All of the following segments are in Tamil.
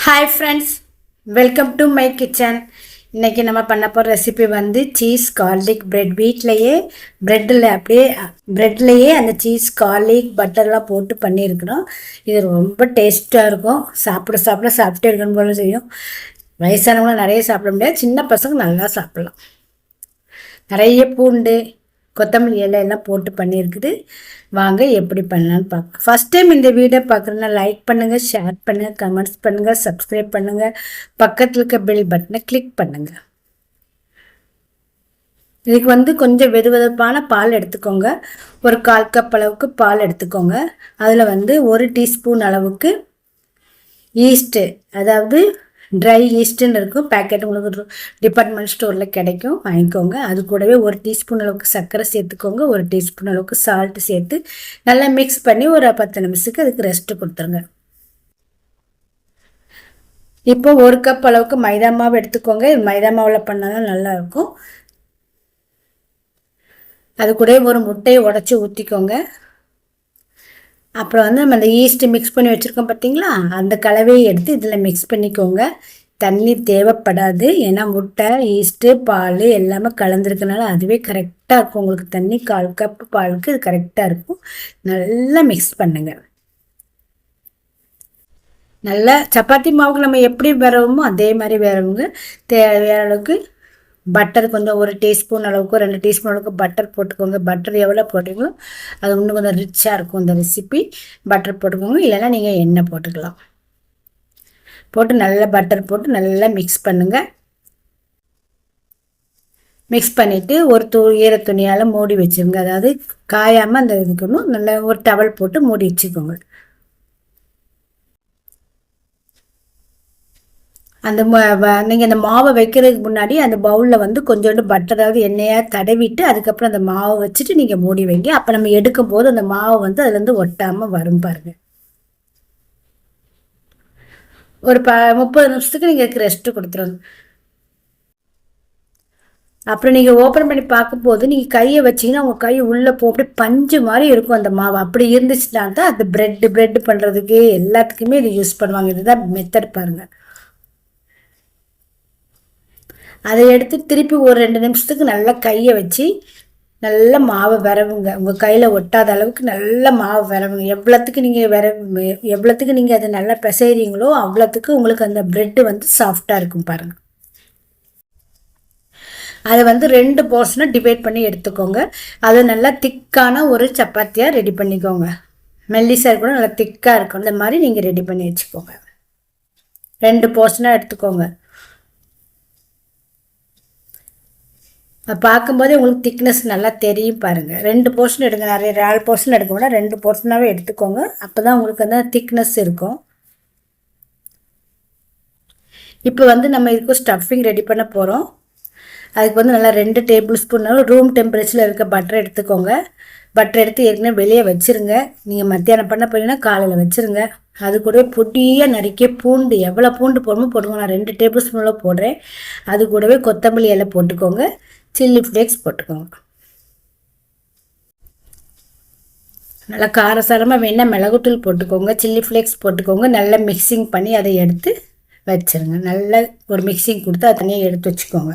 Hi friends, welcome to my kitchen. இன்றைக்கி நம்ம பண்ண போகிற ரெசிபி வந்து சீஸ் கார்லிக் பிரெட். வீட்டிலையே ப்ரெட்லேயே அந்த சீஸ் கார்லிக் பட்டர்லாம் போட்டு பண்ணியிருக்கிறோம். இது ரொம்ப டேஸ்ட்டாக இருக்கும். சாப்பிட்டே இருக்கணும் போல செய்யும். வயசானவங்களும் நிறைய சாப்பிட முடியாது, சின்ன பசங்க நல்லா சாப்பிட்லாம். நிறைய பூண்டு, கொத்தமல்லி இலை எல்லாம் போட்டு பண்ணியிருக்குது. வாங்க எப்படி பண்ணலான்னு பார்க்க. ஃபஸ்ட் டைம் இந்த வீடியோ பார்க்குறேன்னா லைக் பண்ணுங்கள், ஷேர் பண்ணுங்கள், கமெண்ட்ஸ் பண்ணுங்கள், சப்ஸ்கிரைப் பண்ணுங்கள், பக்கத்தில் இருக்க பெல் பட்டனை கிளிக் பண்ணுங்கள். இதுக்கு வந்து கொஞ்சம் வெதுவெதுப்பான பால் எடுத்துக்கோங்க. ஒரு 1/4 கப் அளவுக்கு பால் எடுத்துக்கோங்க. அதில் வந்து 1 டீஸ்பூன் அளவுக்கு ஈஸ்ட்டு, அதாவது ட்ரை ஈஸ்ட்டுன்னு இருக்கும், பேக்கெட் உங்களுக்கு டிபார்ட்மெண்ட் ஸ்டோரில் கிடைக்கும், வாங்கிக்கோங்க. அது கூடவே 1 டீஸ்பூன் அளவுக்கு சர்க்கரை சேர்த்துக்கோங்க. 1 டீஸ்பூன் அளவுக்கு சால்ட்டு சேர்த்து நல்லா மிக்ஸ் பண்ணி ஒரு 10 நிமிஷத்துக்கு அதுக்கு ரெஸ்ட்டு கொடுத்துருங்க. இப்போ 1 கப் அளவுக்கு மைதா மாவு எடுத்துக்கோங்க. மைதா மாவில் பண்ணால் தான் நல்லாயிருக்கும். அது கூட ஒரு முட்டையை உடச்சி ஊற்றிக்கோங்க. அப்புறம் வந்து நம்ம அந்த ஈஸ்ட்டு மிக்ஸ் பண்ணி வச்சுருக்கோம் பார்த்தீங்களா, அந்த கலவையை எடுத்து இதில் மிக்ஸ் பண்ணிக்கோங்க. தண்ணி தேவைப்படாது, ஏன்னா முட்டை, ஈஸ்ட்டு, பால் எல்லாமே கலந்துருக்கனால அதுவே கரெக்டாக இருக்கும். உங்களுக்கு தண்ணி 1/4 கப் பாலுக்கு இது கரெக்டாக இருக்கும். நல்லா மிக்ஸ் பண்ணுங்கள். நல்லா சப்பாத்தி மாவுக்கு நம்ம எப்படி வரவோமோ அதே மாதிரி வரவங்க. தேவையான அளவுக்கு பட்டர் கொஞ்சம் 1 டீஸ்பூன் அளவுக்கு 2 டீஸ்பூன் அளவுக்கு பட்டர் போட்டுக்கோங்க. பட்டர் எவ்வளோ போட்டிங்களோ அது இன்னும் கொஞ்சம் ரிச்சாக இருக்கும் இந்த ரெசிபி. பட்டர் போட்டுக்கோங்க, இல்லைன்னா நீங்கள் எண்ணெய் போட்டுக்கலாம். போட்டு நல்லா பட்டர் போட்டு நல்லா மிக்ஸ் பண்ணுங்கள். மிக்ஸ் பண்ணிவிட்டு ஒரு ஈர துணியால் மூடி வச்சுருங்க. அதாவது காயாமல் அந்த இதுக்கணும். நல்லா ஒரு டவல் போட்டு மூடி வச்சுக்கோங்க. அந்த நீங்கள் அந்த மாவை வைக்கிறதுக்கு முன்னாடி அந்த பவுலில் வந்து கொஞ்சோண்டு பட்டராவது எண்ணெயாக தடவிட்டு அதுக்கப்புறம் அந்த மாவை வச்சுட்டு நீங்கள் மூடி வைங்க. அப்போ நம்ம எடுக்கும் போது அந்த மாவு வந்து அதுலேருந்து ஒட்டாமல் வரும் பாருங்கள். ஒரு 30 நிமிஷத்துக்கு நீங்கள் அதுக்கு ரெஸ்ட்டு கொடுத்துருங்க. அப்புறம் நீங்கள் ஓப்பன் பண்ணி பார்க்கும்போது நீங்கள் கையை வச்சிங்கன்னா உங்கள் கை உள்ளே அப்படியே பஞ்சு மாதிரி இருக்கும் அந்த மாவு. அப்படி இருந்துச்சுன்னா தான் அந்த ப்ரெட்டு பண்ணுறதுக்கு எல்லாத்துக்குமே இது யூஸ் பண்ணுவாங்க. இதுதான் மெத்தட் பாருங்கள். அதை எடுத்து திருப்பி ஒரு 2 நிமிஷத்துக்கு நல்லா கையை வச்சு நல்ல மாவை விரவுங்க. உங்கள் கையில் ஒட்டாத அளவுக்கு நல்ல மாவு விரவுங்க. எவ்வளோத்துக்கு நீங்கள் அதை நல்லா பிசைறீங்களோ அவ்வளோத்துக்கு உங்களுக்கு அந்த ப்ரெட்டு வந்து சாஃப்டாக இருக்கும் பாருங்கள். அதை வந்து 2 போர்ஷனாக டிவைட் பண்ணி எடுத்துக்கோங்க. அதை நல்லா திக்கான ஒரு சப்பாத்தியாக ரெடி பண்ணிக்கோங்க. மெல்லிசாக கூட நல்லா திக்காக இருக்கும். இந்த மாதிரி நீங்கள் ரெடி பண்ணி வச்சுக்கோங்க. 2 போர்ஷனாக எடுத்துக்கோங்க. பார்க்கும்போதே உங்களுக்கு திக்னஸ் நல்லா தெரியும் பாருங்கள். 2 போர்ஷன் எடுங்க. நிறைய 4 போர்ஷன் எடுக்க வேண்டாம், 2 போர்ஷனாகவே எடுத்துக்கோங்க. அப்போ தான் உங்களுக்கு அந்த திக்னஸ் இருக்கும். இப்போ வந்து நம்ம இதுக்கு ஸ்டஃபிங் ரெடி பண்ண போகிறோம். அதுக்கு வந்து நல்லா 2 டேபிள் ஸ்பூன் ரூம் டெம்பரேச்சரில் இருக்க பட்டர் எடுத்துக்கோங்க. பட்டர் எடுத்து ஏற்கனவே வெளியே வச்சுருங்க. நீங்கள் மத்தியானம் பண்ண போனீங்கன்னா காலையில் வச்சுருங்க. அது கூட பொடியாக நறுக்கிய பூண்டு, எவ்வளோ பூண்டு போடணுமோ போட்டுக்கோங்க. நான் 2 டேபிள் ஸ்பூனில் போடுறேன். அது கூடவே கொத்தமல்லி இலை போட்டுக்கோங்க. சில்லி ஃப்ளேக்ஸ் போட்டுக்கோங்க. நல்லா காரசாரமாக வேணால் மிளகுத்தூள் போட்டுக்கோங்க, சில்லி ஃப்ளேக்ஸ் போட்டுக்கோங்க. நல்லா மிக்சிங் பண்ணி அதை எடுத்து வச்சுருங்க. நல்லா ஒரு மிக்சிங் கொடுத்து அதை தனியாக எடுத்து வச்சுக்கோங்க.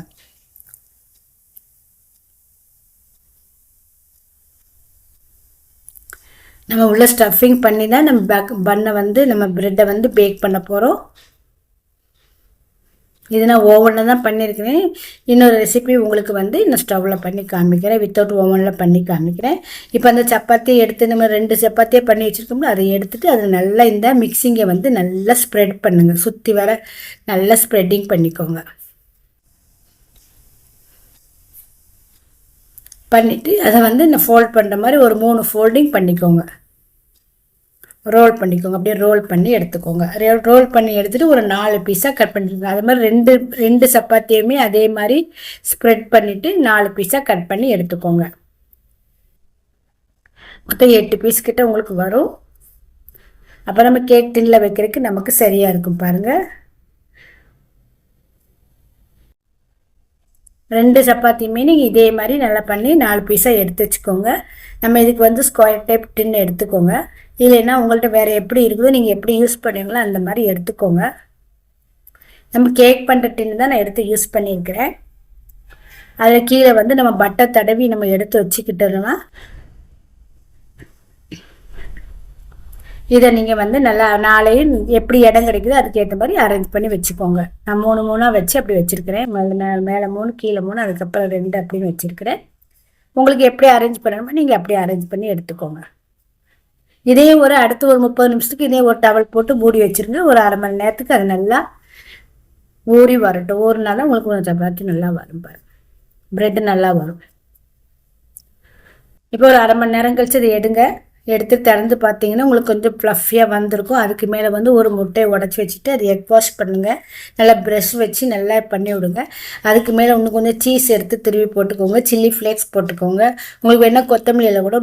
நம்ம உள்ள ஸ்டஃபிங் பண்ணி தான் நம்ம ப்ரெட்டை வந்து பேக் பண்ண போகிறோம். இது நான் ஓவனில் தான் பண்ணியிருக்கிறேன். இன்னொரு ரெசிபி உங்களுக்கு வந்து இன்னும் ஸ்டவ்வில் பண்ணி காமிக்கிறேன், வித்தவுட் ஓவனில் பண்ணி காமிக்கிறேன். இப்போ அந்த சப்பாத்தியை எடுத்து நம்ம 2 சப்பாத்தியை பண்ணி வச்சுருக்கோம்ல, அதை எடுத்துகிட்டு அதை நல்லா இந்த மிக்சிங்கை வந்து நல்லா ஸ்ப்ரெட் பண்ணுங்கள். சுற்றி வர நல்லா ஸ்ப்ரெட்டிங் பண்ணிக்கோங்க. பண்ணிவிட்டு அதை வந்து இந்த ஃபோல்ட் பண்ணுற மாதிரி ஒரு 3 ஃபோல்டிங் பண்ணிக்கோங்க. ரோல் பண்ணிக்கோங்க. அப்படியே ரோல் பண்ணி எடுத்துக்கோங்க. ரோல் பண்ணி எடுத்துகிட்டு ஒரு 4 பீஸாக கட் பண்ணிக்கோங்க. அது மாதிரி ரெண்டு சப்பாத்தியுமே அதே மாதிரி ஸ்ப்ரெட் பண்ணிவிட்டு 4 பீஸாக கட் பண்ணி எடுத்துக்கோங்க. மொத்தம் 8 பீஸ் கிட்ட உங்களுக்கு வரும். அப்போ நம்ம கேக் டின்னில் வைக்கிறதுக்கு நமக்கு சரியாக இருக்கும் பாருங்கள். 2 சப்பாத்தியுமே நீங்கள் இதே மாதிரி நல்லா பண்ணி 4 பீஸாக எடுத்து வச்சுக்கோங்க. நம்ம இதுக்கு வந்து ஸ்கொயர் டைப் டின்னு எடுத்துக்கோங்க. இல்லைன்னா உங்கள்கிட்ட வேறு எப்படி இருக்குதோ நீங்கள் எப்படி யூஸ் பண்ணுவீங்களோ அந்த மாதிரி எடுத்துக்கோங்க. நம்ம கேக் பண்ணுற டின்னு தான் நான் எடுத்து யூஸ் பண்ணியிருக்கிறேன். அதில் கீழே வந்து நம்ம பட்டர் தடவி நம்ம எடுத்து வச்சுக்கிட்டோம்னா இதை நீங்கள் வந்து நல்லா நாளையும் எப்படி இடம் கிடைக்குதோ அதுக்கேற்ற மாதிரி அரேஞ்ச் பண்ணி வச்சுக்கோங்க. நான் 3 3ஆக வச்சு அப்படி வச்சுருக்கிறேன். மேலே 3 கீழே 3 அதுக்கப்புறம் 2 அப்படின்னு வச்சுருக்கிறேன். உங்களுக்கு எப்படி அரேஞ்ச் பண்ணணுமோ நீங்கள் அப்படியே அரேஞ்ச் பண்ணி எடுத்துக்கோங்க. இதே அடுத்து ஒரு 30 நிமிஷத்துக்கு இதே ஒரு டவல் போட்டு மூடி வச்சுருங்க. ஒரு அரை மணி நேரத்துக்கு அது நல்லா ஊறி வரட்டும். ஊறினாலும் உங்களுக்கு கொஞ்சம் சப்பாத்தி நல்லா வரும் பாருங்க, ப்ரெட்டு நல்லா வரும். இப்போ ஒரு அரை மணி நேரம் கழிச்சு அதை எடுத்து திறந்து பார்த்தீங்கன்னா உங்களுக்கு கொஞ்சம் ஃப்ளஃபியாக வந்திருக்கும். அதுக்கு மேலே வந்து ஒரு முட்டையை உடச்சி வச்சுட்டு அது எக் வாஷ் பண்ணுங்கள். நல்லா ப்ரஷ் வச்சு நல்லா பண்ணி விடுங்க. அதுக்கு மேலே இன்னும் கொஞ்சம் சீஸ் எடுத்து திருவி போட்டுக்கோங்க. சில்லி ஃப்ளேக்ஸ் போட்டுக்கோங்க. உங்களுக்கு வேணால் கொத்தமல்லியில் கூட